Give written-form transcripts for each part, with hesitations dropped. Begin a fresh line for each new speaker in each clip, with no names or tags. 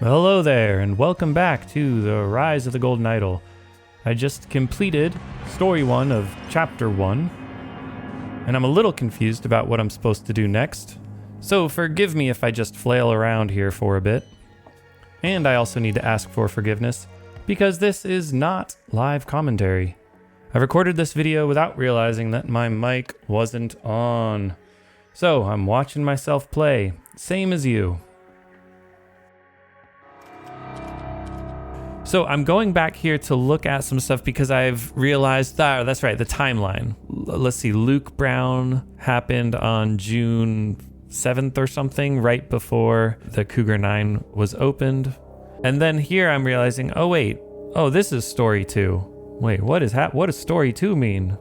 Hello there, and welcome back to The Rise of the Golden Idol. I just completed Story 1 of Chapter 1, and I'm a little confused about what I'm supposed to do next, so forgive me if I just flail around here for a bit. And I also need to ask for forgiveness, because this is not live commentary. I recorded this video without realizing that my mic wasn't on. So I'm watching myself play, same as you. So I'm going back here to look at some stuff because I've realized that, that's right, the timeline. Let's see, Luke Brown happened on June 7th or something, right before the Cougar 9 was opened. And then here I'm realizing, this is story 2. Wait, what does story 2 mean?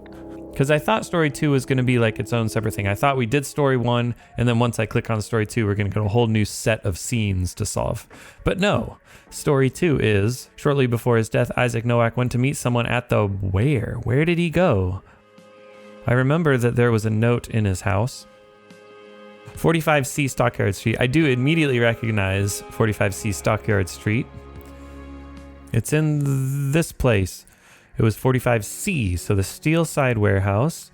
Because I thought story 2 was going to be like its own separate thing. I thought we did story 1, and then once I click on story 2, we're going to get a whole new set of scenes to solve. But no, story 2 is, shortly before his death, Isaac Nowak went to meet someone at the where? Where did he go? I remember that there was a note in his house. 45C Stockyard Street. I do immediately recognize 45C Stockyard Street. It's in this place. It was 45C, so the Steelside Warehouse.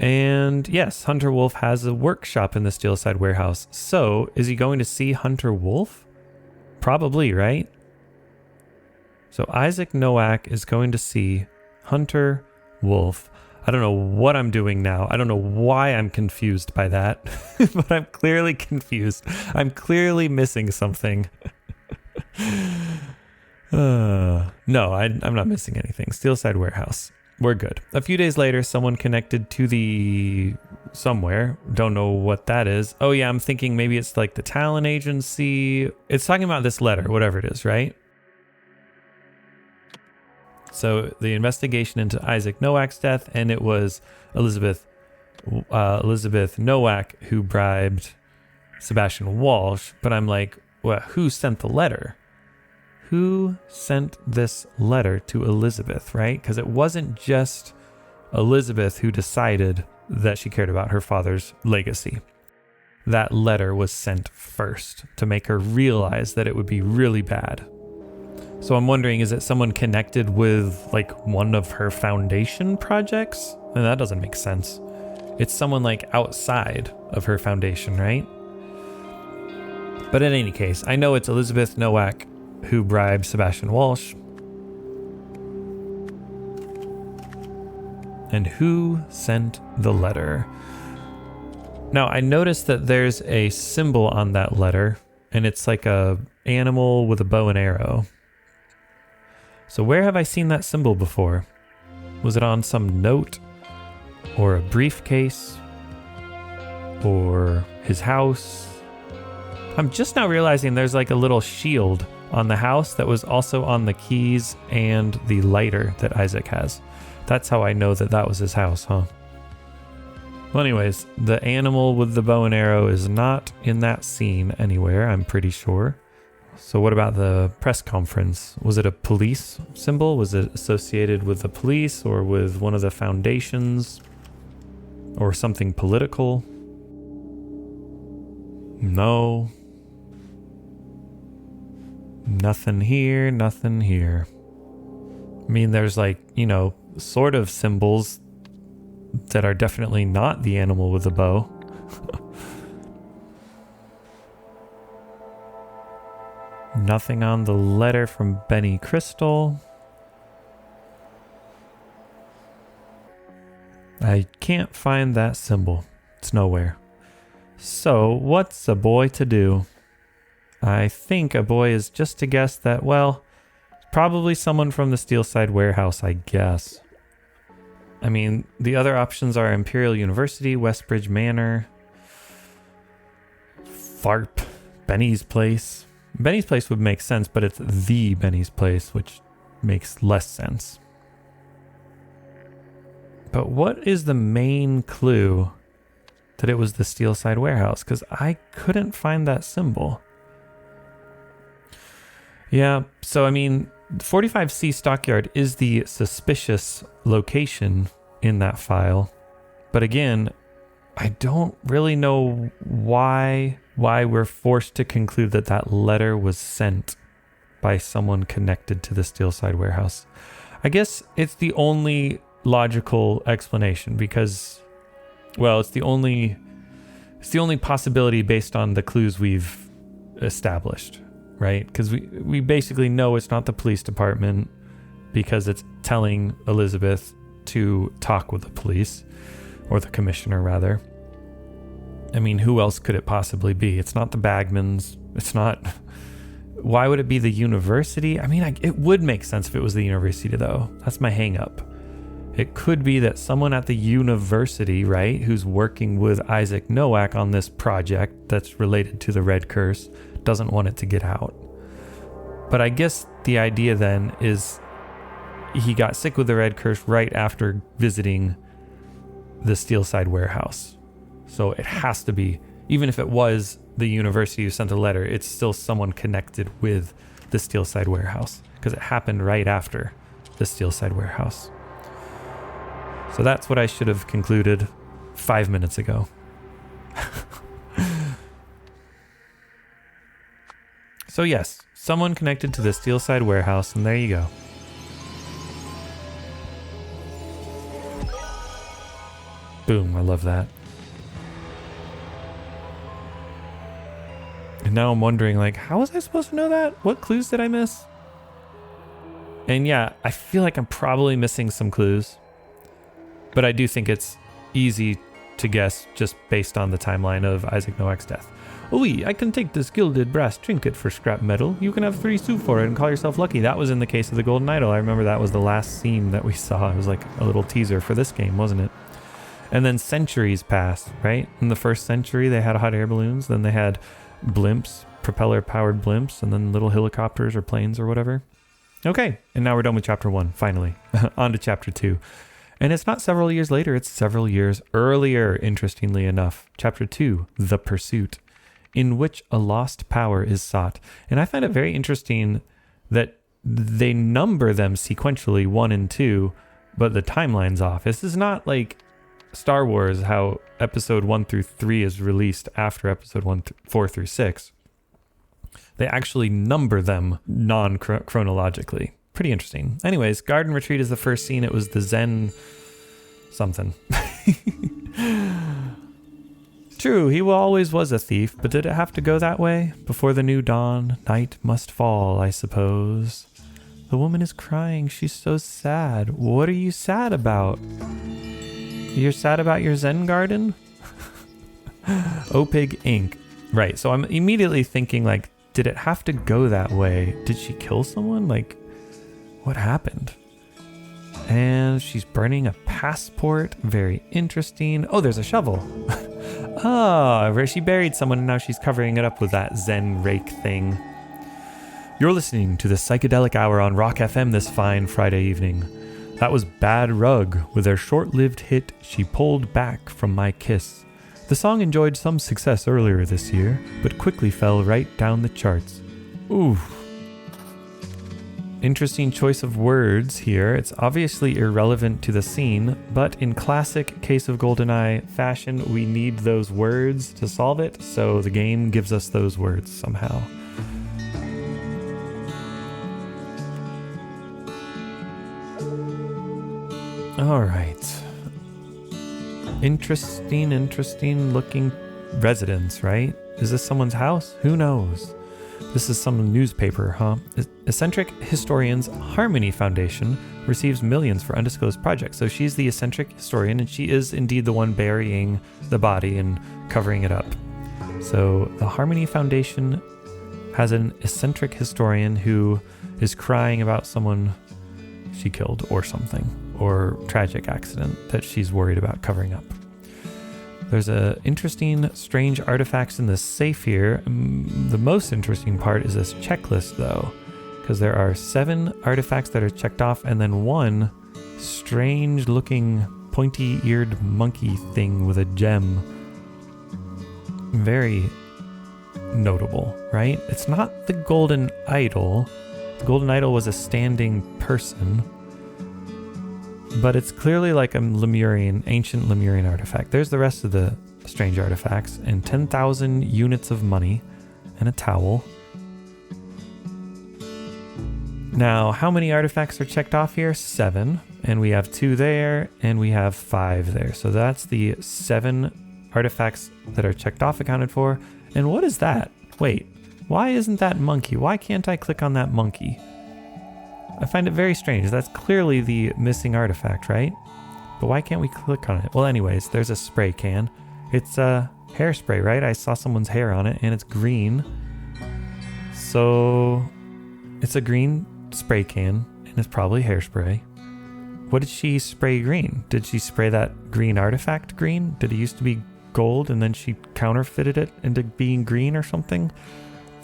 And yes, Hunter Wolf has a workshop in the Steelside Warehouse. So, is he going to see Hunter Wolf? Probably, right? So Isaac Nowak is going to see Hunter Wolf. I don't know what I'm doing now. I don't know why I'm confused by that, but I'm clearly confused. I'm clearly missing something. No, I'm not missing anything. Steelside Warehouse. We're good. A few days later, someone connected to the somewhere. Don't know what that is. Oh yeah, I'm thinking maybe it's like the talent agency. It's talking about this letter, whatever it is, right? So the investigation into Isaac Nowak's death, and it was Elizabeth Nowak who bribed Sebastian Walsh. But I'm like, well, who sent the letter? Who sent this letter to Elizabeth, right? Because it wasn't just Elizabeth who decided that she cared about her father's legacy. That letter was sent first to make her realize that it would be really bad. So I'm wondering, is it someone connected with like one of her foundation projects? And that doesn't make sense. It's someone like outside of her foundation, right? But in any case, I know it's Elizabeth Nowak who bribed Sebastian Walsh. And who sent the letter? Now, I noticed that there's a symbol on that letter, and it's like a animal with a bow and arrow. So where have I seen that symbol before? Was it on some note? Or a briefcase? Or his house? I'm just now realizing there's like a little shield on the house that was also on the keys and the lighter that Isaac has. That's how I know that that was his house, huh? Well, anyways, the animal with the bow and arrow is not in that scene anywhere, I'm pretty sure. So what about the press conference? Was it a police symbol? Was it associated with the police or with one of the foundations? Or something political? No. Nothing here, nothing here. I mean, there's like, sort of symbols that are definitely not the animal with the bow. Nothing on the letter from Benny Crystal. I can't find that symbol. It's nowhere. So, what's a boy to do? I think a boy is just to guess that, well, probably someone from the Steelside Warehouse, I guess. I mean, the other options are Imperial University, Westbridge Manor, Tharp, Benny's Place. Benny's Place would make sense, but it's the Benny's Place, which makes less sense. But what is the main clue that it was the Steelside Warehouse? Because I couldn't find that symbol. Yeah, so I mean, 45C Stockyard is the suspicious location in that file. But again, I don't really know why why we're forced to conclude that that letter was sent by someone connected to the Steelside warehouse. I guess it's the only logical explanation because, well, it's the only possibility based on the clues we've established, right? Because we basically know it's not the police department because it's telling Elizabeth to talk with the police, or the commissioner rather. I mean, who else could it possibly be? It's not the Bagmans. It's not... Why would it be the university? I mean, it would make sense if it was the university, though. That's my hang up. It could be that someone at the university, right, who's working with Isaac Nowak on this project that's related to the Red Curse, doesn't want it to get out. But I guess the idea then is he got sick with the Red Curse right after visiting the Steelside warehouse. So it has to be, even if it was the university who sent the letter, it's still someone connected with the Steelside warehouse because it happened right after the Steelside warehouse. So that's what I should have concluded 5 minutes ago. So yes, someone connected to the Steelside warehouse, and there you go. Boom, I love that. And now I'm wondering, like, how was I supposed to know that? What clues did I miss? And yeah, I feel like I'm probably missing some clues. But I do think it's easy to guess just based on the timeline of Isaac Nowak's death. Oui, I can take this gilded brass trinket for scrap metal. You can have 3 sous for it and call yourself lucky. That was in the case of the Golden Idol. I remember that was the last scene that we saw. It was like a little teaser for this game, wasn't it? And then centuries passed, right? In the first century, they had hot air balloons. Then they had blimps, propeller-powered blimps, and then little helicopters or planes or whatever. Okay, and now we're done with chapter 1, finally. On to chapter 2. And it's not several years later, it's several years earlier, interestingly enough. Chapter 2, The Pursuit, in which a lost power is sought. And I find it very interesting that they number them sequentially, 1 and 2, but the timeline's off. This is not like Star Wars, how episode 1 through 3 is released after episode 4 through 6. They actually number them non-chronologically. Pretty interesting. Anyways, Garden Retreat is the first scene. It was the Zen something. True, he always was a thief, but did it have to go that way? Before the new dawn, night must fall, I suppose. The woman is crying. She's so sad. What are you sad about? You're sad about your Zen garden? Opig Inc. Right, so I'm immediately thinking, like, did it have to go that way? Did she kill someone? Like, what happened? And she's burning a passport. Very interesting. Oh, there's a shovel. Where she buried someone and now she's covering it up with that Zen rake thing. You're listening to the Psychedelic Hour on Rock FM this fine Friday evening. That was Bad Rug with their short-lived hit, She Pulled Back From My Kiss. The song enjoyed some success earlier this year, but quickly fell right down the charts. Ooh. Interesting choice of words here. It's obviously irrelevant to the scene, but in classic Case of GoldenEye fashion, we need those words to solve it, so the game gives us those words somehow. All right. Interesting looking residence, right? Is this someone's house? Who knows? This is some newspaper, huh? Eccentric Historians Harmony Foundation receives millions for undisclosed projects. So she's the eccentric historian, and she is indeed the one burying the body and covering it up. So the Harmony Foundation has an eccentric historian who is crying about someone she killed or something, or tragic accident that she's worried about covering up. There's a interesting, strange artifacts in this safe here. The most interesting part is this checklist, though, because there are 7 artifacts that are checked off, and then 1 strange-looking, pointy-eared monkey thing with a gem. Very notable, right? It's not the Golden Idol. The Golden Idol was a standing person, but it's clearly like a Lemurian, ancient Lemurian artifact. There's the rest of the strange artifacts, and 10,000 units of money, and a towel. Now, how many artifacts are checked off here? 7. And we have 2 there, and we have 5 there. So that's the 7 artifacts that are checked off accounted for. And what is that? Wait, why isn't that monkey? Why can't I click on that monkey? I find it very strange. That's clearly the missing artifact, right? But why can't we click on it? Well, anyways, there's a spray can. It's a hairspray, right? I saw someone's hair on it, and it's green. So it's a green spray can, and it's probably hairspray. What did she spray green? Did she spray that green artifact green? Did it used to be gold and then she counterfeited it into being green or something?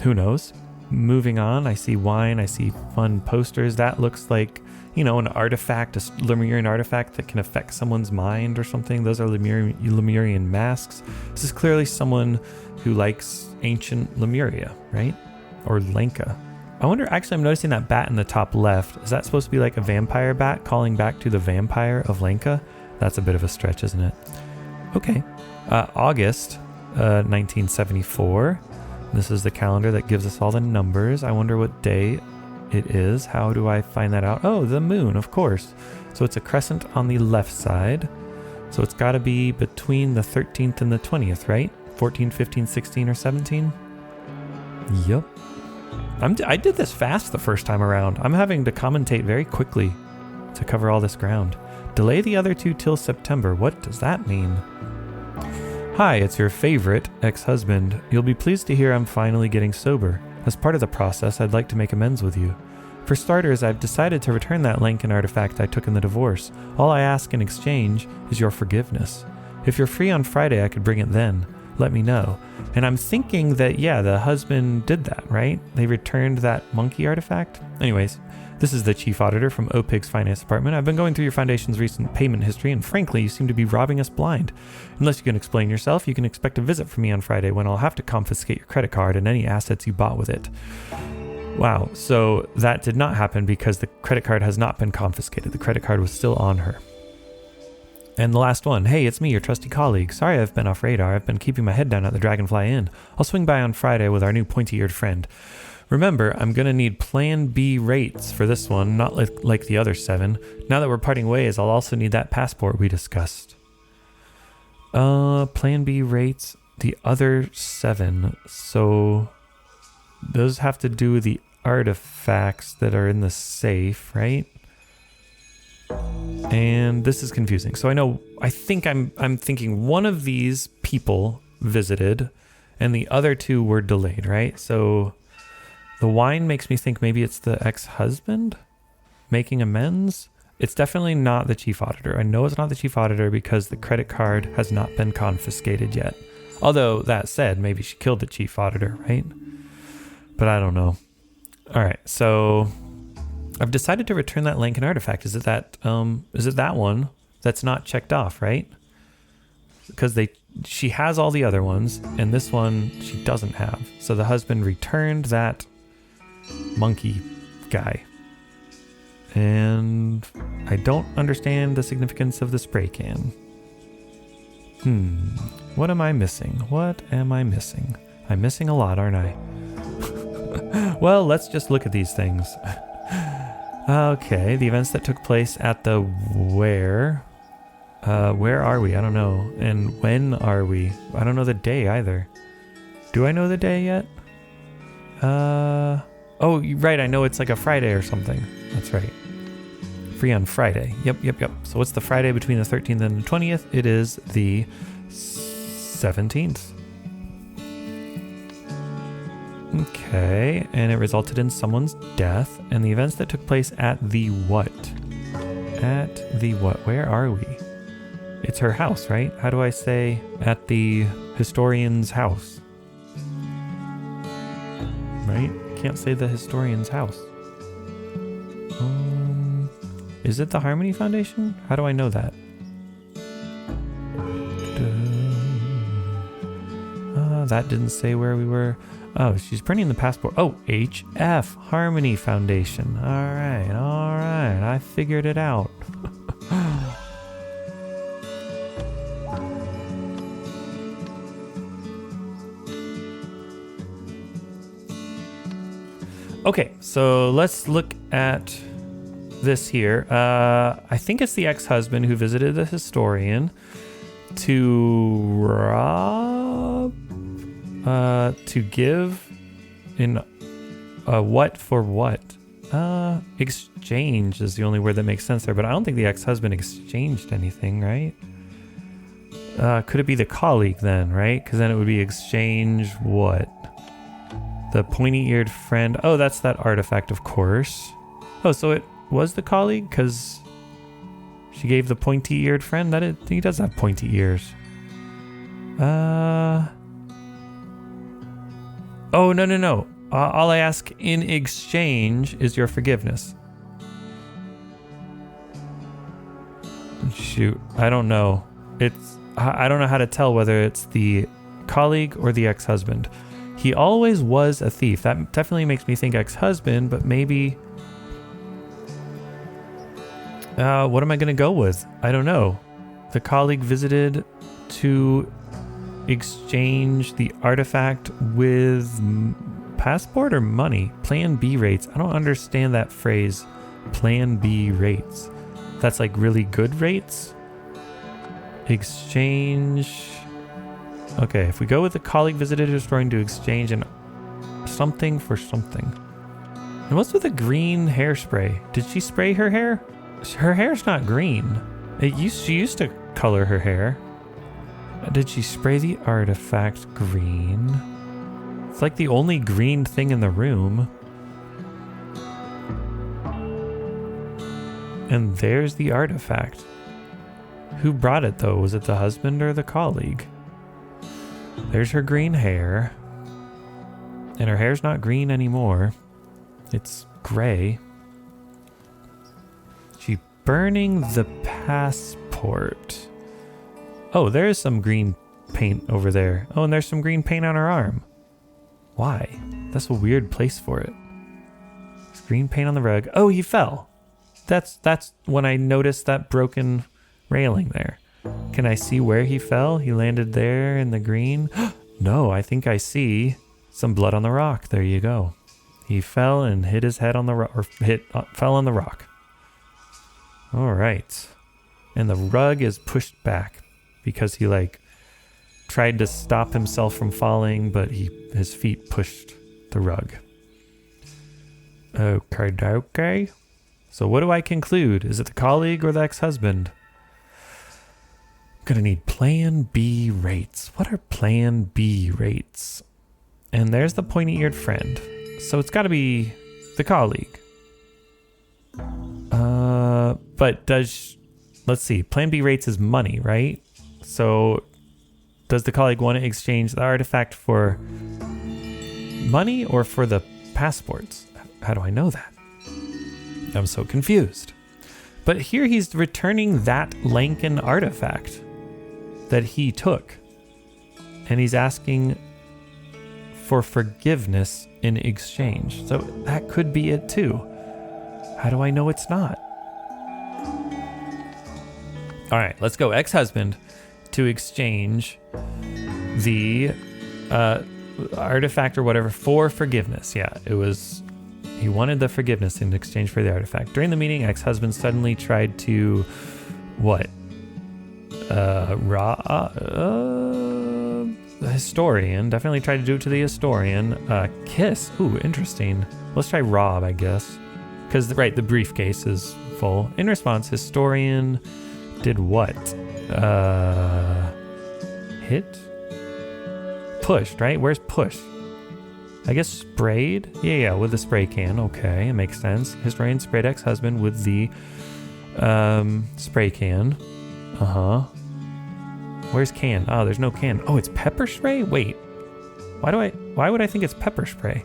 Who knows? Moving on, I see wine, I see fun posters. That looks like, you know, an artifact, a Lemurian artifact that can affect someone's mind or something. Those are Lemurian masks. This is clearly someone who likes ancient Lemuria, right? Or Lanka. I wonder, actually, I'm noticing that bat in the top left. Is that supposed to be like a vampire bat calling back to the vampire of Lanka? That's a bit of a stretch, isn't it? Okay. August 1974. This is the calendar that gives us all the numbers. I wonder what day it is. How do I find that out? Oh, the moon, of course. So it's a crescent on the left side. So it's got to be between the 13th and the 20th, right? 14, 15, 16, or 17? Yep. I did this fast the first time around. I'm having to commentate very quickly to cover all this ground. Delay the other 2 till September. What does that mean? Hi, it's your favorite ex-husband. You'll be pleased to hear I'm finally getting sober. As part of the process, I'd like to make amends with you. For starters, I've decided to return that Lankan artifact I took in the divorce. All I ask in exchange is your forgiveness. If you're free on Friday, I could bring it then. Let me know. And I'm thinking that, yeah, the husband did that, right? They returned that monkey artifact. Anyways, this is the chief auditor from OPIG's finance department. I've been going through your foundation's recent payment history, and frankly, you seem to be robbing us blind. Unless you can explain yourself, you can expect a visit from me on Friday when I'll have to confiscate your credit card and any assets you bought with it. Wow, so that did not happen because the credit card has not been confiscated. The credit card was still on her. And the last one. Hey, it's me, your trusty colleague. Sorry I've been off radar. I've been keeping my head down at the Dragonfly Inn. I'll swing by on Friday with our new pointy-eared friend. Remember, I'm going to need Plan B rates for this one, not like the other 7. Now that we're parting ways, I'll also need that passport we discussed. Plan B rates, the other 7. So those have to do with the artifacts that are in the safe, right? And this is confusing. So I think I'm thinking one of these people visited and the other 2 were delayed, right? So the wine makes me think maybe it's the ex-husband making amends. It's definitely not the chief auditor. I know it's not the chief auditor because the credit card has not been confiscated yet. Although that said, maybe she killed the chief auditor, right? But I don't know. All right, so I've decided to return that Lankan artifact. Is it that one that's not checked off, right? Because she has all the other ones, and this one she doesn't have. So the husband returned that monkey guy. And I don't understand the significance of the spray can. What am I missing? What am I missing? I'm missing a lot, aren't I? Well, let's just look at these things. Okay, the events that took place at the where are we? I don't know. And when are we? I don't know the day either. Do I know the day yet? Oh, right, I know it's like a Friday or something. That's right. Free on Friday. Yep. So what's the Friday between the 13th and the 20th? It is the 17th. Okay, and it resulted in someone's death. And the events that took place at the what? At the what? Where are we? It's her house, right? How do I say at the historian's house? Right? Can't say the historian's house. Is it the Harmony Foundation? How do I know that? That didn't say where we were. Oh, she's printing the passport. Oh, HF, Harmony Foundation. All right. I figured it out. Okay, so let's look at this here. I think it's the ex-husband who visited the historian to rob, to give in what for what? Exchange is the only word that makes sense there, but I don't think the ex-husband exchanged anything, right? Could it be the colleague then, right? Because then it would be exchange what? The pointy-eared friend. Oh, that's that artifact, of course. Oh, so it was the colleague because she gave the pointy-eared friend. He does have pointy ears. Oh, no. All I ask in exchange is your forgiveness. Shoot, I don't know. I don't know how to tell whether it's the colleague or the ex-husband. He always was a thief. That definitely makes me think ex-husband, but maybe... what am I going to go with? I don't know. The colleague visited to exchange the artifact with passport or money? Plan B rates. I don't understand that phrase. Plan B rates. That's like really good rates? Exchange... Okay, if we go with the colleague visited historian to exchange an something for something. And what's with the green hairspray? Did she spray her hair? Her hair's not green. She used to color her hair. Did she spray the artifact green? It's like the only green thing in the room. And there's the artifact. Who brought it though? Was it the husband or the colleague? There's her green hair. And her hair's not green anymore. It's gray. She's burning the passport. Oh, there's some green paint over there. Oh, and there's some green paint on her arm. Why? That's a weird place for it. There's green paint on the rug. Oh, he fell. That's when I noticed that broken railing there. Can I see where he fell? He landed there in the green. No, I think I see some blood on the rock. There you go. He fell and hit his head on the rock, or fell on the rock. All right. And the rug is pushed back because he tried to stop himself from falling, but his feet pushed the rug. Okay. So what do I conclude? Is it the colleague or the ex-husband? Gonna need plan B rates. What are plan B rates? And there's the pointy-eared friend. So it's gotta be the colleague. But let's see, plan B rates is money, right? So does the colleague want to exchange the artifact for money or for the passports? How do I know that? I'm so confused. But here he's returning that Lankan artifact that he took. And he's asking for forgiveness in exchange. So that could be it too. How do I know it's not? All right, let's go. Ex-husband to exchange the artifact or whatever for forgiveness. Yeah, he wanted the forgiveness in exchange for the artifact. During the meeting, ex-husband suddenly tried to what? The historian definitely tried to do it to the historian. Kiss. Ooh, interesting. Let's try rob, I guess. Because, right, the briefcase is full. In response, historian did what? Hit? Pushed, right? Where's push? I guess sprayed? Yeah, with the spray can. Okay, it makes sense. Historian sprayed ex-husband with the spray can. Uh-huh. Where's can? Oh, there's no can. Oh, it's pepper spray? Wait. Why would I think it's pepper spray?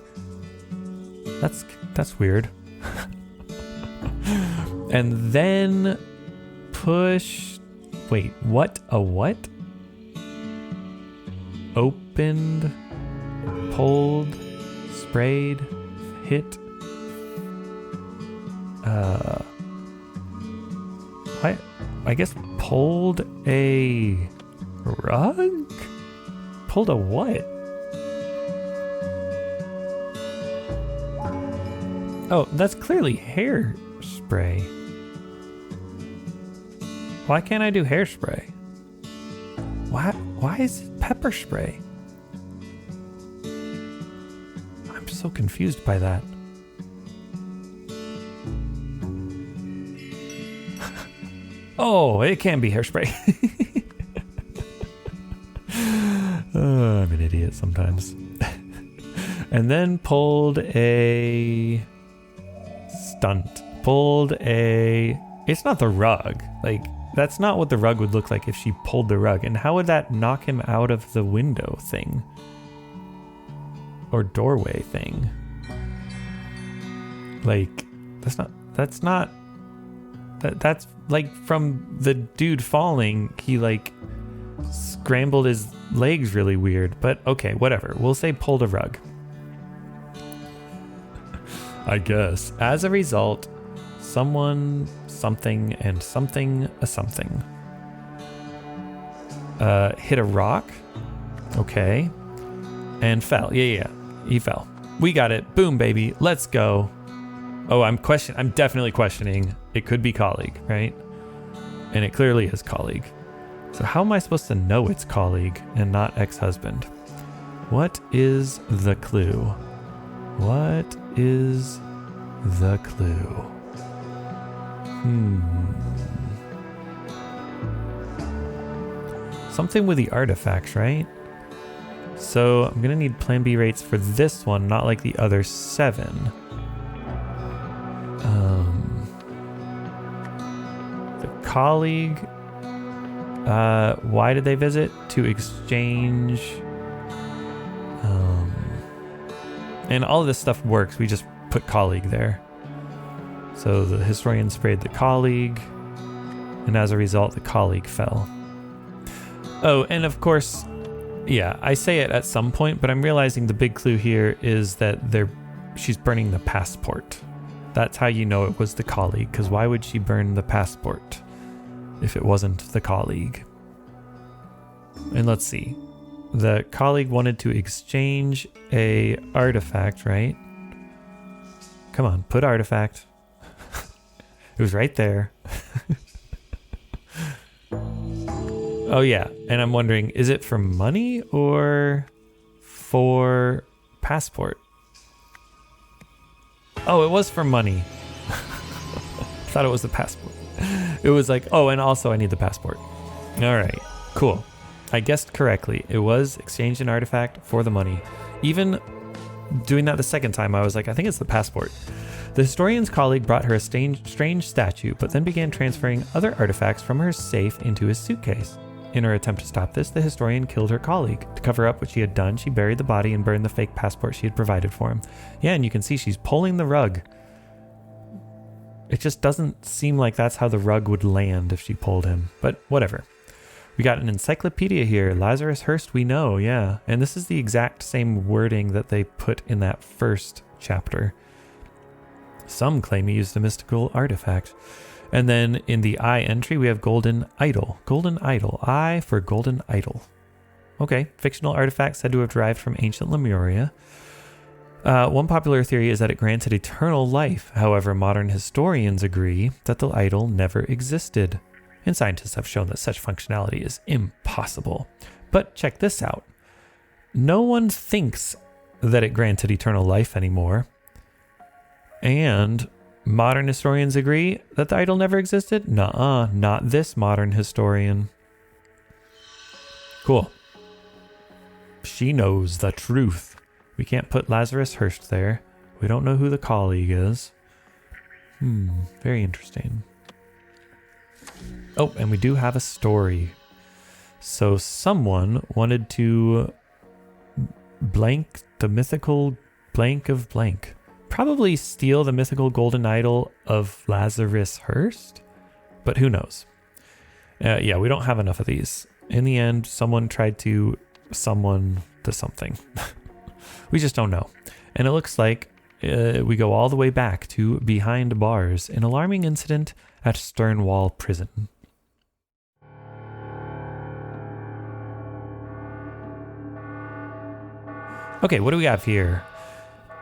That's weird. And then push. Wait, what? A what? Opened, pulled, sprayed, hit. I guess pulled a rug? Pulled a what? Oh, that's clearly hairspray. Why can't I do hairspray? Why is it pepper spray? I'm so confused by that. Oh, it can be hairspray. Oh, I'm an idiot sometimes. And then pulled a stunt. It's not the rug. Like, that's not what the rug would look like if she pulled the rug. And how would that knock him out of the window thing? Or doorway thing? Like, that's like from the dude falling, he like scrambled his legs really weird. But okay, whatever. We'll say pulled a rug. I guess. As a result, someone, something, and something, a something. Hit a rock. Okay. And fell. Yeah. He fell. We got it. Boom, baby. Let's go. Oh, I'm definitely questioning. It could be colleague, right? And it clearly is colleague. So how am I supposed to know it's colleague and not ex-husband? What is the clue? What is the clue? Something with the artifacts, right? So I'm gonna need plan B rates for this one, not like the other 7. The colleague, why did they visit? To exchange, and all of this stuff works, we just put colleague there. So the historian sprayed the colleague, and as a result, the colleague fell. Oh, and of course, yeah, I say it at some point, but I'm realizing the big clue here is that she's burning the passport. That's how you know it was the colleague, because why would she burn the passport if it wasn't the colleague? And let's see. The colleague wanted to exchange a artifact, right? Come on, put artifact. It was right there. Oh yeah, and I'm wondering, is it for money or for passport? Oh, it was for money. Thought it was the passport. It was like, oh, and also I need the passport. All right, cool. I guessed correctly. It was exchange an artifact for the money. Even doing that the second time, I was like, I think it's the passport. The historian's colleague brought her a strange statue, but then began transferring other artifacts from her safe into his suitcase. In her attempt to stop this, the historian killed her colleague. To cover up what she had done, she buried the body and burned the fake passport she had provided for him. Yeah, and you can see she's pulling the rug. It just doesn't seem like that's how the rug would land if she pulled him, but whatever. We got an encyclopedia here. Lazarus Hearst, we know, yeah. And this is the exact same wording that they put in that first chapter. Some claim he used a mystical artifact. And then in the I entry, we have golden idol. Golden idol. I for golden idol. Okay, fictional artifact said to have derived from ancient Lemuria. One popular theory is that it granted eternal life. However, modern historians agree that the idol never existed. And scientists have shown that such functionality is impossible. But check this out. No one thinks that it granted eternal life anymore. And modern historians agree that the idol never existed? Nuh-uh, not this modern historian. Cool. She knows the truth. We can't put Lazarus Hearst there. We don't know who the colleague is. Very interesting. Oh, and we do have a story. So someone wanted to blank the mythical blank of blank. Probably steal the mythical golden idol of Lazarus Hearst, but who knows? Yeah, we don't have enough of these. In the end, someone tried to summon the something. We just don't know. And it looks like we go all the way back to behind bars, an alarming incident at Sternwall Prison. Okay, what do we have here?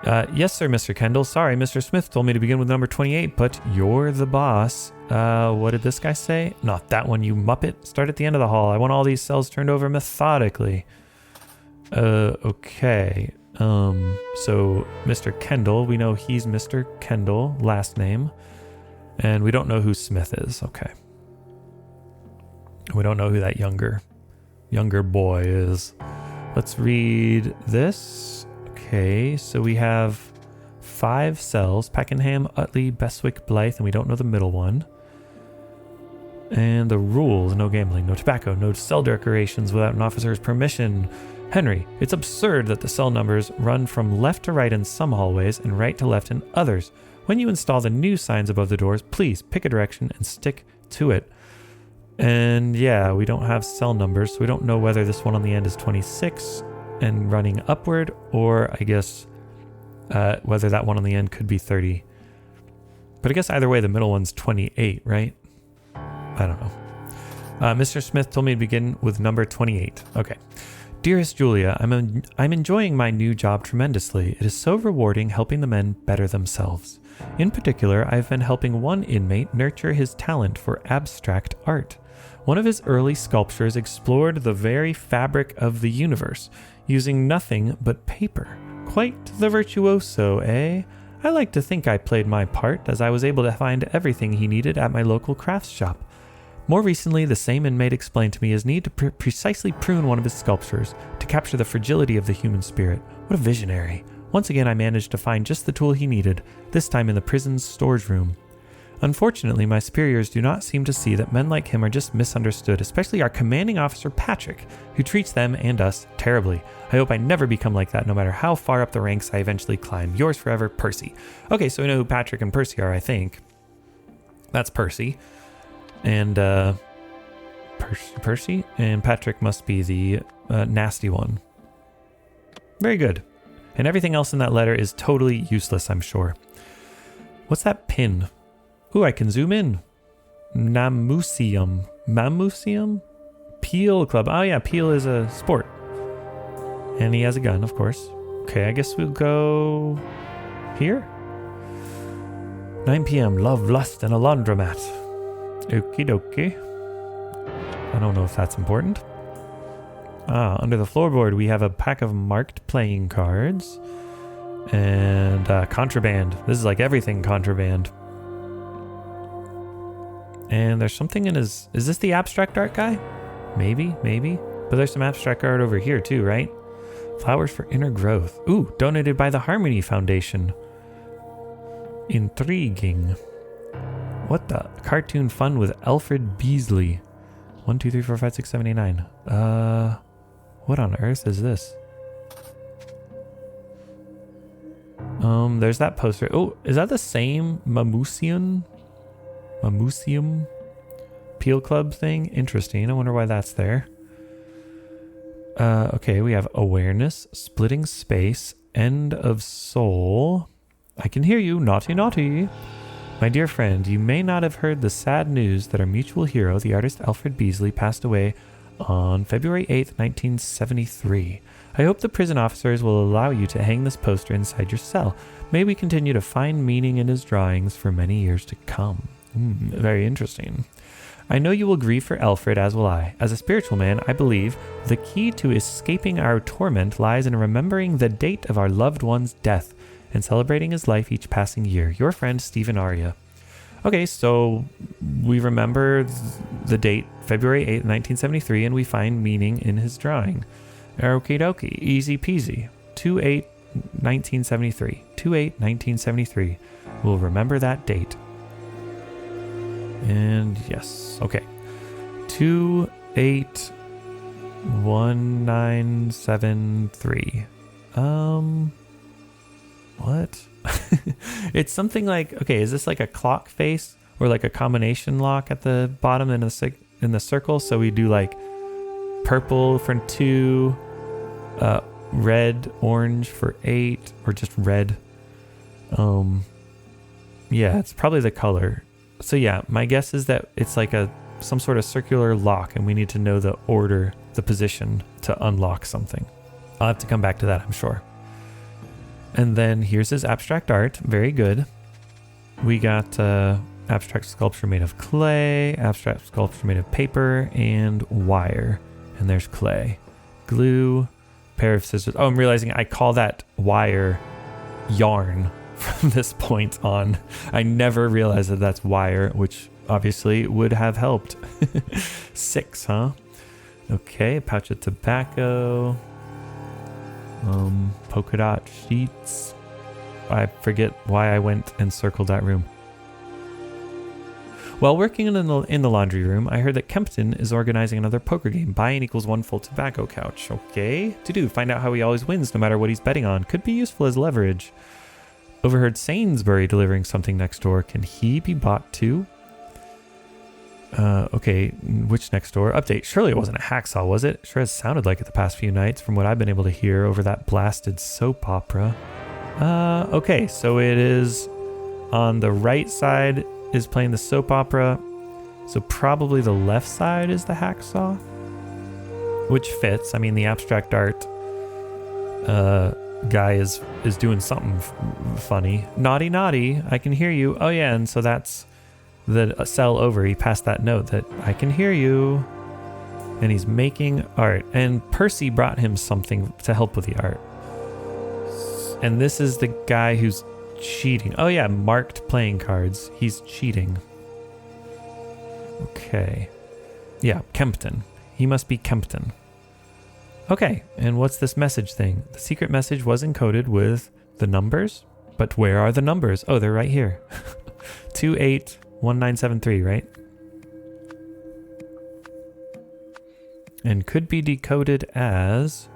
Yes, sir, Mr. Kendall. Sorry, Mr. Smith told me to begin with number 28, but you're the boss. What did this guy say? Not that one, you muppet. Start at the end of the hall. I want all these cells turned over methodically. Okay. So Mr. Kendall, we know he's Mr. Kendall, last name. And we don't know who Smith is. Okay. We don't know who that younger boy is. Let's read this. Okay, so we have 5 cells: Pakenham, Utley, Beswick, Blythe, and we don't know the middle one. And the rules: no gambling, no tobacco, no cell decorations without an officer's permission. Henry, it's absurd that the cell numbers run from left to right in some hallways and right to left in others. When you install the new signs above the doors, please pick a direction and stick to it. And yeah, we don't have cell numbers, so we don't know whether this one on the end is 26 and running upward, or I guess whether that one on the end could be 30. But I guess either way, the middle one's 28, right? I don't know. Mr. Smith told me to begin with number 28. Okay. Dearest Julia, I'm enjoying my new job tremendously. It is so rewarding helping the men better themselves. In particular, I've been helping one inmate nurture his talent for abstract art. One of his early sculptures explored the very fabric of the universe, using nothing but paper. Quite the virtuoso, eh? I like to think I played my part, as I was able to find everything he needed at my local crafts shop. More recently, the same inmate explained to me his need to precisely prune one of his sculptures to capture the fragility of the human spirit. What a visionary. Once again, I managed to find just the tool he needed, this time in the prison's storage room. Unfortunately, my superiors do not seem to see that men like him are just misunderstood, especially our commanding officer, Patrick, who treats them and us terribly. I hope I never become like that, no matter how far up the ranks I eventually climb. Yours forever, Percy. Okay, so we know who Patrick and Percy are, I think. That's Percy. And, Percy? And Patrick must be the nasty one. Very good. And everything else in that letter is totally useless, I'm sure. What's that pin? Ooh, I can zoom in. Namuseum. Mamuseum? Peel Club. Oh yeah, Peel is a sport. And he has a gun, of course. Okay, I guess we'll go here. 9 p.m. Love, lust, and a laundromat. Okie dokie. I don't know if that's important. Under the floorboard, we have a pack of marked playing cards. And contraband. This is like everything contraband. And there's something in his... Is this the abstract art guy? Maybe. But there's some abstract art over here too, right? Flowers for inner growth. Ooh, donated by the Harmony Foundation. Intriguing. What the? Cartoon fun with Alfred Beasley. 1, 2, 3, 4, 5, 6, 7, 8, 9. What on earth is this? There's that poster. Oh, is that the same Mamuseum Peel Club thing? Interesting. I wonder why that's there. Okay, we have awareness, splitting space, end of soul. I can hear you, naughty naughty. My dear friend, you may not have heard the sad news that our mutual hero, the artist Alfred Beasley, passed away on February 8th, 1973. I hope the prison officers will allow you to hang this poster inside your cell. May we continue to find meaning in his drawings for many years to come. Very interesting. I know you will grieve for Alfred, as will I. As a spiritual man, I believe the key to escaping our torment lies in remembering the date of our loved one's death and celebrating his life each passing year. Your friend, Stephen Aria. Okay, so we remember the date, February 8th, 1973, and we find meaning in his drawing. Okie dokie, easy peasy. 2/8/1973. 2/8/1973. We'll remember that date. And yes, okay. 2/8/1973. What? It's something like, okay, is this like a clock face or like a combination lock at the bottom in the circle? So we do like purple for 2, red, orange for 8, or just red. Yeah, it's probably the color. So yeah, my guess is that it's like some sort of circular lock, and we need to know the order, the position to unlock something. I'll have to come back to that, I'm sure. And then here's his abstract art. Very good. We got abstract sculpture made of clay, abstract sculpture made of paper, and wire. And there's clay. Glue, pair of scissors. Oh, I'm realizing I call that wire yarn from this point on. I never realized that that's wire, which obviously would have helped. 6, huh? Okay, a pouch of tobacco. Polka dot sheets. I forget why I went and circled that room. While working in the laundry room, I heard that Kempton is organizing another poker game. Buy-in equals 1 full tobacco couch. Okay. To do, find out how he always wins no matter what he's betting on. Could be useful as leverage. Overheard Sainsbury delivering something next door. Can he be bought too? Okay, which next door? Update. Surely it wasn't a hacksaw, was it? Sure has sounded like it the past few nights from what I've been able to hear over that blasted soap opera. Okay, so it is on the right side is playing the soap opera. So probably the left side is the hacksaw, which fits. I mean, the abstract art guy is doing something funny. Naughty, naughty, I can hear you. Oh yeah, and so that's the cell over. He passed that note that I can hear you. And he's making art. And Percy brought him something to help with the art. And this is the guy who's cheating. Oh yeah, marked playing cards. He's cheating. Okay. Yeah, Kempton. He must be Kempton. Okay, and what's this message thing? The secret message was encoded with the numbers? But where are the numbers? Oh, they're right here. 281973, right? And could be decoded as...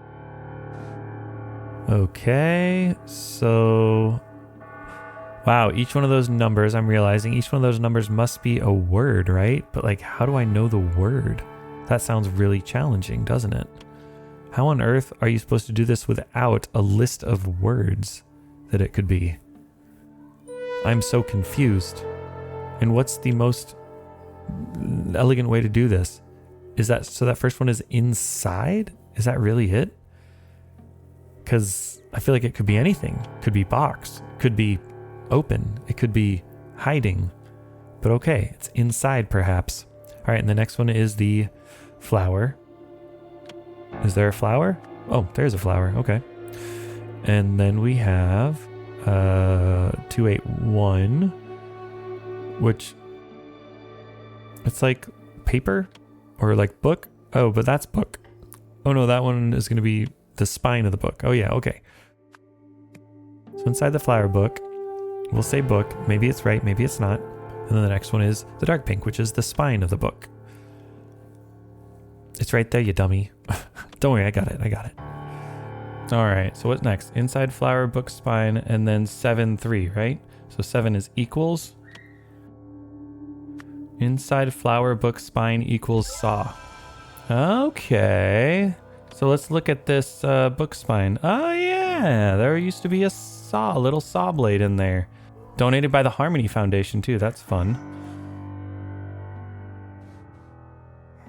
Okay, so... Wow, each one of those numbers, I'm realizing, each one of those numbers must be a word, right? But like, how do I know the word? That sounds really challenging, doesn't it? How on earth are you supposed to do this without a list of words that it could be? I'm so confused. And what's the most elegant way to do this? Is that, so that first one is inside? Is that really it? Because I feel like it could be anything. Could be box, could be open, it could be hiding. But okay, it's inside perhaps. All right, and the next one is the flower. Is there a flower? Oh, there's a flower. Okay. And then we have 281, which it's like paper or like book. Oh, but that's book. Oh no, that one is going to be the spine of the book. Oh yeah, okay. So inside the flower book, we'll say book. Maybe it's right, maybe it's not. And then the next one is the dark pink, which is the spine of the book. It's right there, you dummy. Don't worry, I got it. All right, so what's next? Inside flower, book, spine, and then 7, 3, right? So 7 is equals. Inside flower, book, spine equals saw. Okay. So let's look at this book spine. Oh yeah, there used to be a little saw blade in there. Donated by the Harmony Foundation too, that's fun.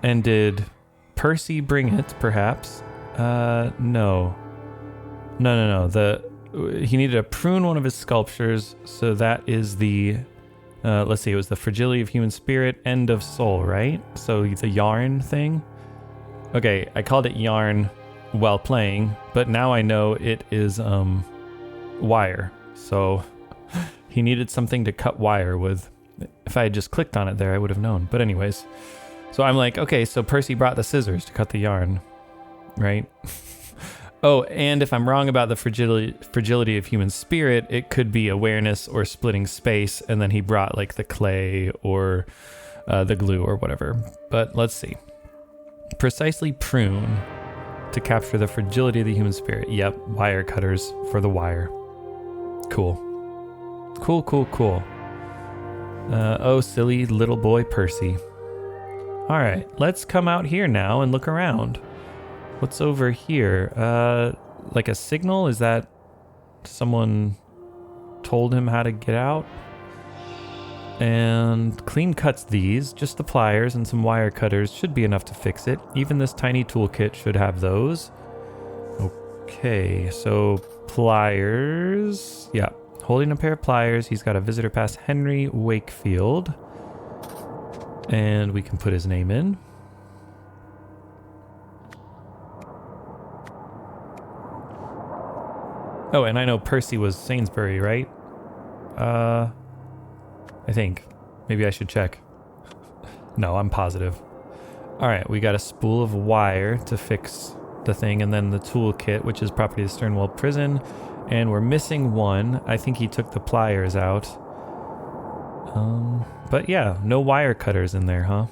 And did Percy bring it, perhaps? No. He needed to prune one of his sculptures, so that is the, let's see, it was the fragility of human spirit, end of soul, right? So the yarn thing. Okay, I called it yarn while playing, but now I know it is wire. So he needed something to cut wire with. If I had just clicked on it there, I would have known. But anyways, so I'm like, okay, so Percy brought the scissors to cut the yarn, right? Oh, and if I'm wrong about the fragility of human spirit, it could be awareness or splitting space, and then he brought like the clay or the glue or whatever. But let's see. Precisely prune to capture the fragility of the human spirit. Yep, wire cutters for the wire. Cool. Oh, silly little boy Percy. All right, let's come out here now and look around. What's over here? Like a signal? Is that someone told him how to get out? And clean cuts these. Just the pliers and some wire cutters should be enough to fix it. Even this tiny toolkit should have those. Okay, so pliers. Yeah, holding a pair of pliers. He's got a visitor pass, Henry Wakefield. And we can put his name in. Oh, and I know Percy was Sainsbury, right? I think. Maybe I should check. No, I'm positive. All right, we got a spool of wire to fix the thing, and then the toolkit, which is property of Sternwell Prison, and we're missing one. I think he took the pliers out. But yeah, no wire cutters in there, huh?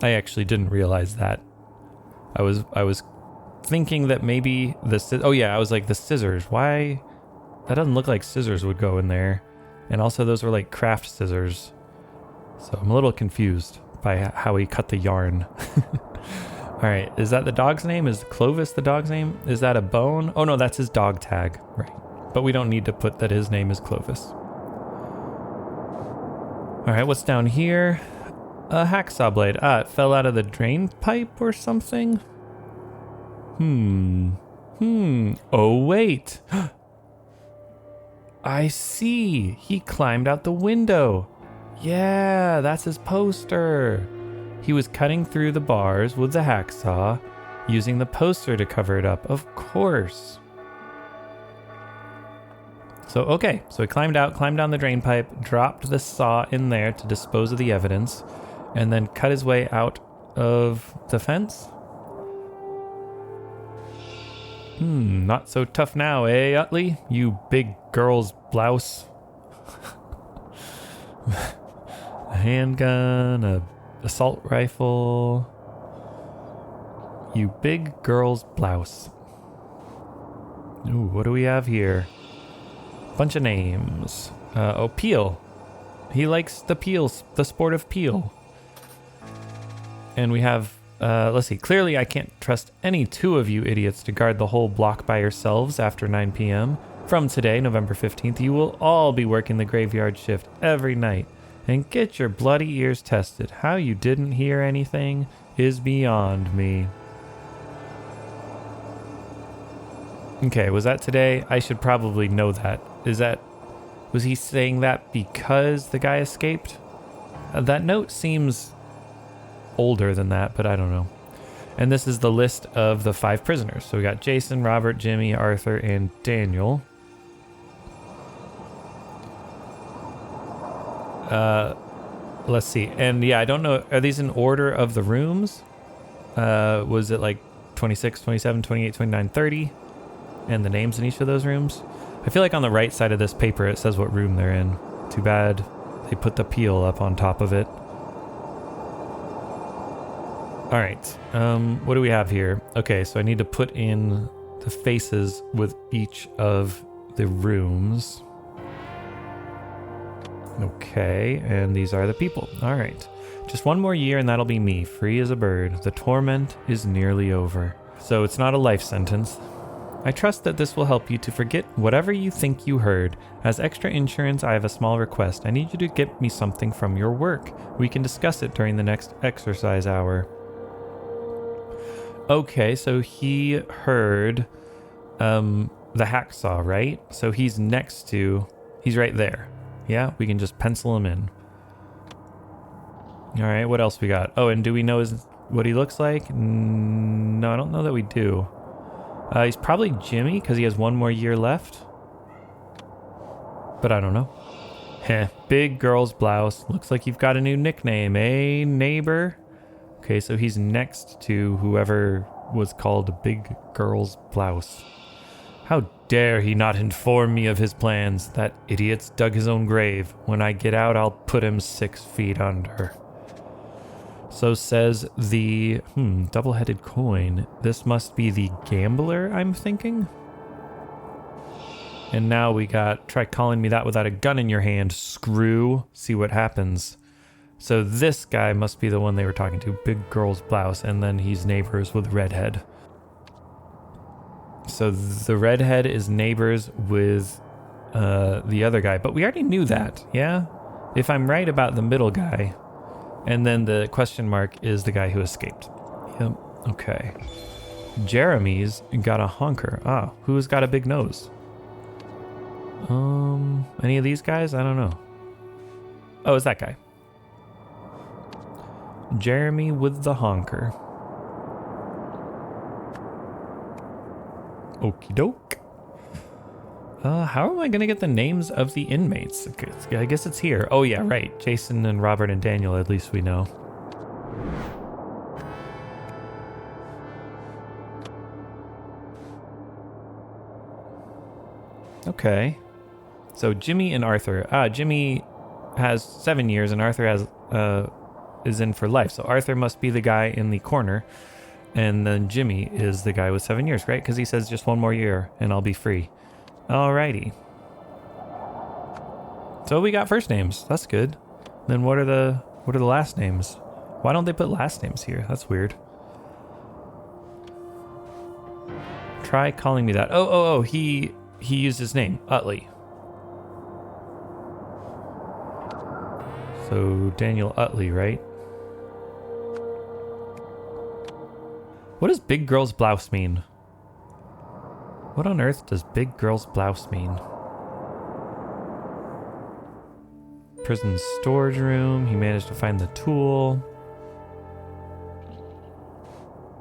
I actually didn't realize that. I was thinking that maybe I was like, the scissors. Why? That doesn't look like scissors would go in there. And also those were like craft scissors. So I'm a little confused by how he cut the yarn. All right, is that the dog's name? Is Clovis the dog's name? Is that a bone? Oh no, that's his dog tag. Right. But we don't need to put that his name is Clovis. All right, what's down here? A hacksaw blade. Ah, it fell out of the drain pipe or something? Oh, wait. I see. He climbed out the window. Yeah, that's his poster. He was cutting through the bars with the hacksaw, using the poster to cover it up. Of course. So he climbed down the drain pipe, dropped the saw in there to dispose of the evidence, and then cut his way out of the fence? Not so tough now, eh, Utley? You big girl's blouse. A handgun, a assault rifle. You big girl's blouse. Ooh, what do we have here? Bunch of names. Peel. He likes the sport of peel. And we have, let's see, clearly I can't trust any two of you idiots to guard the whole block by yourselves after 9 p.m. From today, November 15th, you will all be working the graveyard shift every night. And get your bloody ears tested. How you didn't hear anything is beyond me. Okay, was that today? I should probably know that. Was he saying that because the guy escaped? That note seems older than that, but I don't know. And this is the list of the 5 prisoners. So we got Jason, Robert, Jimmy, Arthur, and Daniel. Let's see. And yeah, I don't know. Are these in order of the rooms? Was it like 26, 27, 28, 29, 30? And the names in each of those rooms? I feel like on the right side of this paper it says what room they're in. Too bad they put the peel up on top of it. All right. What do we have here? Okay, so I need to put in the faces with each of the rooms. Okay, and these are the people. All right. Just one more year and that'll be me, free as a bird. The torment is nearly over. So it's not a life sentence. I trust that this will help you to forget whatever you think you heard. As extra insurance, I have a small request. I need you to get me something from your work. We can discuss it during the next exercise hour. Okay, so he heard the hacksaw, right? So he's right there. Yeah, we can just pencil him in. All right, what else we got? Oh, and do we know what he looks like? No, I don't know that we do. He's probably Jimmy because he has one more year left. But I don't know. Heh, big girl's blouse. Looks like you've got a new nickname, eh, neighbor? Okay, so he's next to whoever was called Big Girl's Blouse. How dare he not inform me of his plans? That idiot's dug his own grave. When I get out, I'll put him 6 feet under. So says the double-headed coin. This must be the gambler, I'm thinking. And now we got, try calling me that without a gun in your hand, screw. See what happens. So this guy must be the one they were talking to, Big Girl's Blouse, and then he's neighbors with Redhead. So the Redhead is neighbors with the other guy, but we already knew that, yeah? If I'm right about the middle guy, and then the question mark is the guy who escaped. Yep, okay. Jeremy's got a honker. Ah, who's got a big nose? Any of these guys? I don't know. Oh, it's that guy. Jeremy with the honker. Okie doke. How am I gonna get the names of the inmates? I guess it's here. Oh yeah, right. Jason and Robert and Daniel, at least we know. Okay. So Jimmy and Arthur. Jimmy has 7 years and Arthur has is in for life. So Arthur must be the guy in the corner. And then Jimmy is the guy with 7 years, right? Because he says just 1 more year and I'll be free. Alrighty. So we got first names. That's good. Then what are the last names? Why don't they put last names here? That's weird. Try calling me that. Oh, he used his name, Utley. So Daniel Utley, right? What does big girl's blouse mean? What on earth does big girl's blouse mean? Prison storage room. He managed to find the tool.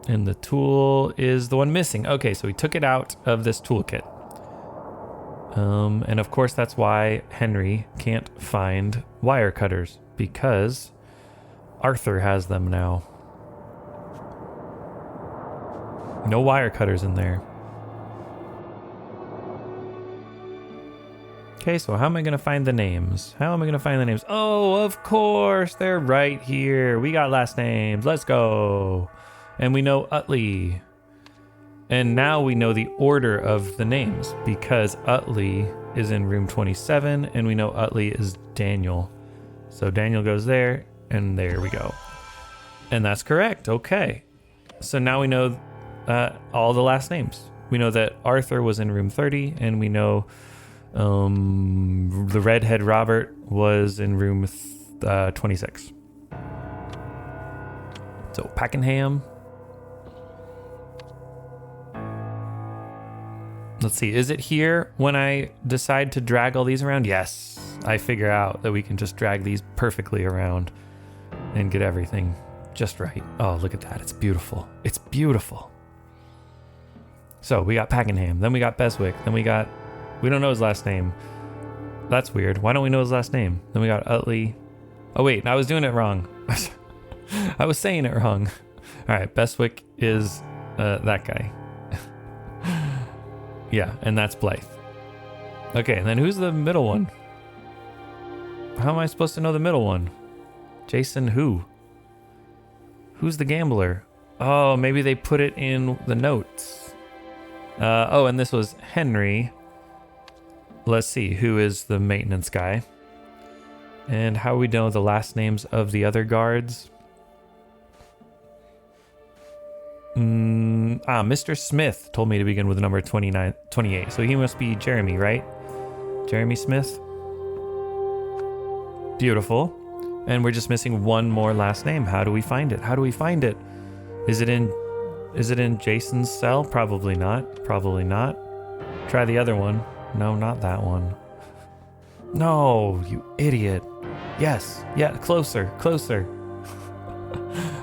And the tool is the one missing. Okay, so he took it out of this toolkit. And of course that's why Henry can't find wire cutters, because Arthur has them now. No wire cutters in there. Okay, so how am I going to find the names? Oh, of course, they're right here. We got last names. Let's go. And we know Utley. And now we know the order of the names, because Utley is in room 27 and we know Utley is Daniel. So Daniel goes there and there we go. And that's correct. Okay. So now we know all the last names. We know that Arthur was in room 30 and we know the redhead Robert was in room 26. So Pakenham. Let's see, is it here when I decide to drag all these around? Yes, I figure out that we can just drag these perfectly around and get everything just right. Oh, look at that, it's beautiful. It's beautiful. So we got Pakenham, then we got Beswick, then we don't know his last name. That's weird. Why don't we know his last name? Then we got Utley. Oh wait, I was doing it wrong. I was saying it wrong. All right, Beswick is that guy. Yeah, and that's Blythe. Okay, and then who's the middle one? How am I supposed to know the middle one? Jason who? Who's the gambler? Oh, maybe they put it in the notes. Oh, and this was Henry. Let's see, who is the maintenance guy? And how we know the last names of the other guards? Mr. Smith told me to begin with the number 28. So he must be Jeremy, right? Jeremy Smith. Beautiful. And we're just missing one more last name. How do we find it? Is it in Jason's cell? Probably not. Try the other one. No, not that one. No, you idiot. Yes. Yeah, closer.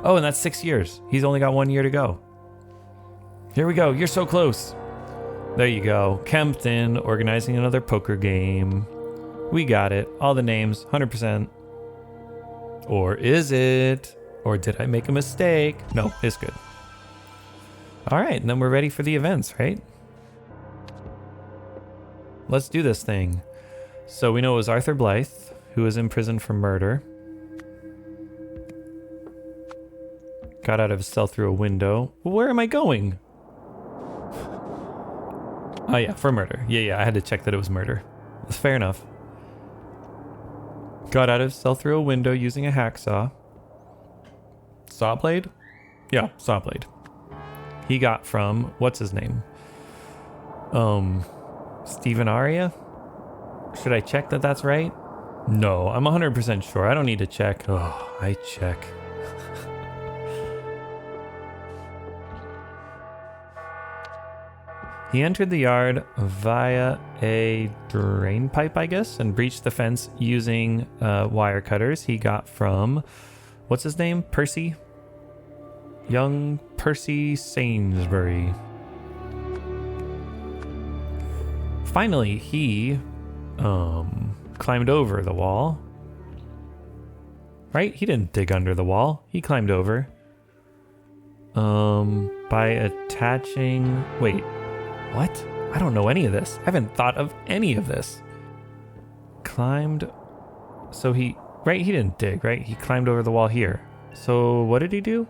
Oh, and that's 6 years. He's only got 1 year to go. Here we go. You're so close. There you go. Kempton organizing another poker game. We got it. All the names, 100%. Or is it? Or did I make a mistake? No, it's good. All right, and then we're ready for the events, right? Let's do this thing. So we know it was Arthur Blythe, who was in prison for murder. Got out of his cell through a window. Where am I going? Oh yeah, for murder. Yeah, I had to check that it was murder. That's fair enough. Got out of his cell through a window using a hacksaw. Saw blade? Yeah, saw blade. He got from, what's his name? Stephen Aria? Should I check that that's right? No, I'm 100% sure. I don't need to check. Oh, I check. He entered the yard via a drain pipe, I guess, and breached the fence using wire cutters he got from, what's his name? Percy? Young Percy Sainsbury. Finally, he climbed over the wall. Right? He didn't dig under the wall. He climbed over. By attaching... Wait. What? I don't know any of this. I haven't thought of any of this. Climbed... So he... Right? He didn't dig, right? He climbed over the wall here. So what did he do?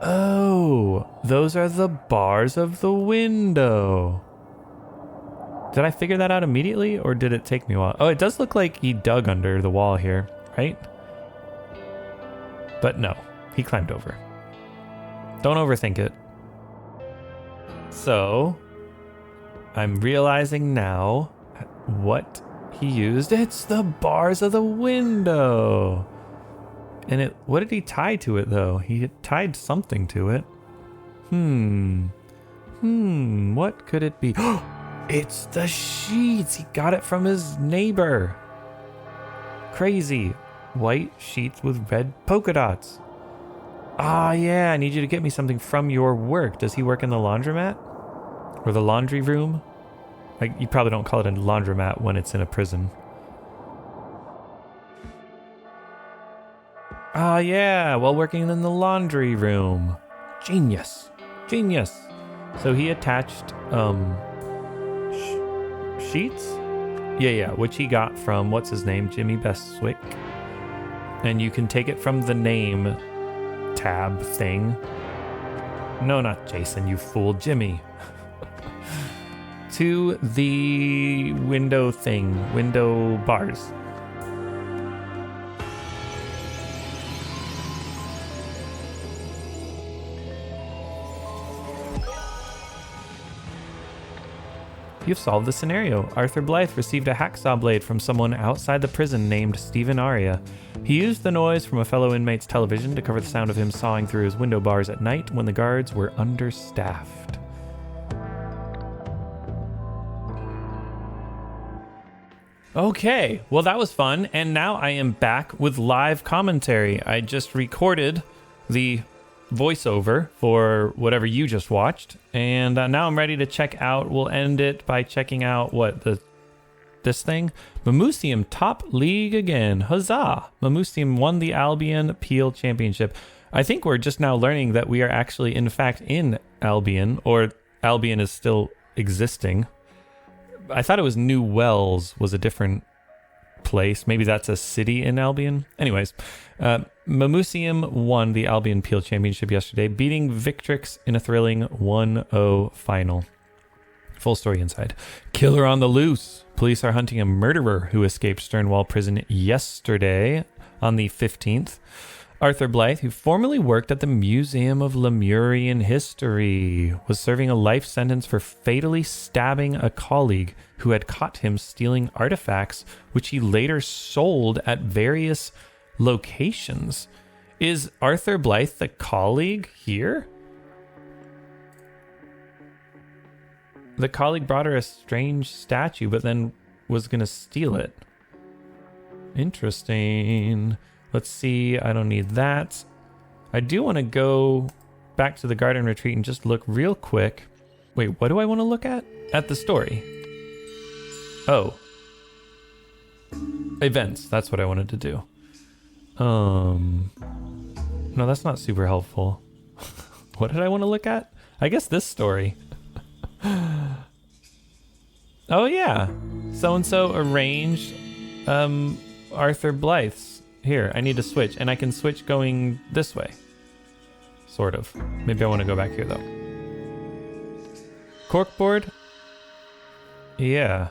Oh, those are the bars of the window. Did I figure that out immediately, or did it take me a while? Oh, it does look like he dug under the wall here, right? But no, he climbed over. Don't overthink it. So, I'm realizing now what he used. It's the bars of the window. And what did he tie to it, though? He tied something to it. What could it be? It's the sheets. He got it from his neighbor. Crazy. White sheets with red polka dots. Ah, yeah, I need you to get me something from your work. Does he work in the laundromat? Or the laundry room? Like, you probably don't call it a laundromat when it's in a prison. Ah, yeah, while working in the laundry room. Genius. Genius. So he attached, sheets? Yeah, which he got from, what's his name? Jimmy Bestwick. And you can take it from the name tab thing. No, not Jason, you fool. Jimmy. To the window thing. Window bars. You've solved the scenario. Arthur Blythe received a hacksaw blade from someone outside the prison named Stephen Aria. He used the noise from a fellow inmate's television to cover the sound of him sawing through his window bars at night when the guards were understaffed. Okay, well that was fun, and now I am back with live commentary. I just recorded the voiceover for whatever you just watched, and now I'm ready to check out. We'll end it by checking out this thing. Mamusium top league again. Huzzah! Mamusium won the Albion Peel Championship. I think we're just now learning that we are actually in fact in Albion, or Albion is still existing. I thought it was New Wells was a different place. Maybe that's a city in Albion. Anyways, Mamusium won the Albion Peel Championship yesterday, beating Victrix in a thrilling 1-0 final. Full story inside. Killer on the loose. Police are hunting a murderer who escaped Stonewall Prison yesterday on the 15th. Arthur Blythe, who formerly worked at the Museum of Lemurian History, was serving a life sentence for fatally stabbing a colleague who had caught him stealing artifacts, which he later sold at various locations. Is Arthur Blythe the colleague here? The colleague brought her a strange statue, but then was going to steal it. Interesting. Let's see. I don't need that. I do want to go back to the garden retreat and just look real quick. Wait, what do I want to look at? At the story. Oh. Events. That's what I wanted to do. No, that's not super helpful. What did I want to look at? I guess this story. Oh yeah. So-and-so arranged Arthur Blythe's. Here, I need to switch, and I can switch going this way. Sort of. Maybe I want to go back here, though. Corkboard? Yeah.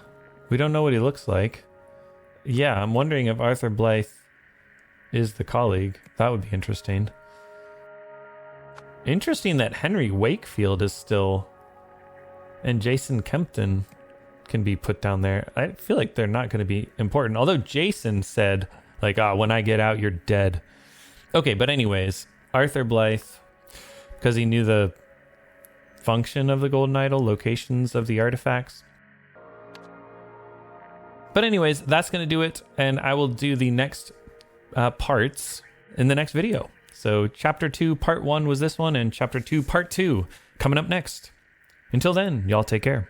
We don't know what he looks like. Yeah, I'm wondering if Arthur Blythe is the colleague. That would be interesting. Interesting that Henry Wakefield is still... And Jason Kempton can be put down there. I feel like they're not going to be important. Although Jason said... Like, when I get out, you're dead. Okay, but anyways, Arthur Blythe, because he knew the function of the golden idol, locations of the artifacts. But anyways, that's going to do it. And I will do the next parts in the next video. So chapter 2, part 1 was this one, and chapter 2, part 2 coming up next. Until then, y'all take care.